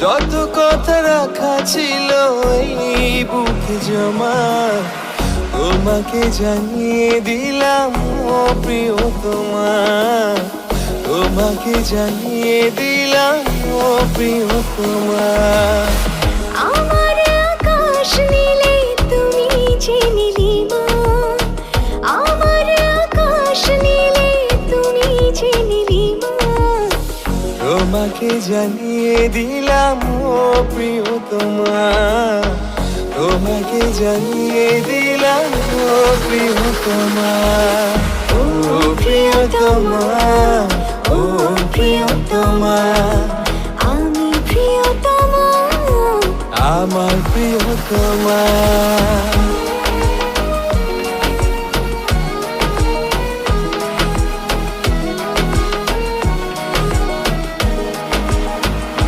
যত কথা রাখা ছিল এই বুকে জমা, তোমাকে জানিয়ে দিলাম ও প্রিয়তমা, তোমাকে জানিয়ে দিলাম ও প্রিয়তমা। আমার আকাশ নীলে তুমি যে নীলিমা, আমার আকাশ নীলে তুমি যে নীলিমা, তোমাকে জানিয়ে দিলাম ও প্রিয়তমা, তোমাকে জানিয়ে দিলাম ও প্রিয়তমা, ও প্রিয়তমা, ও প্রিয়তমা, আমি প্রিয়তমা, আমার প্রিয়তমা।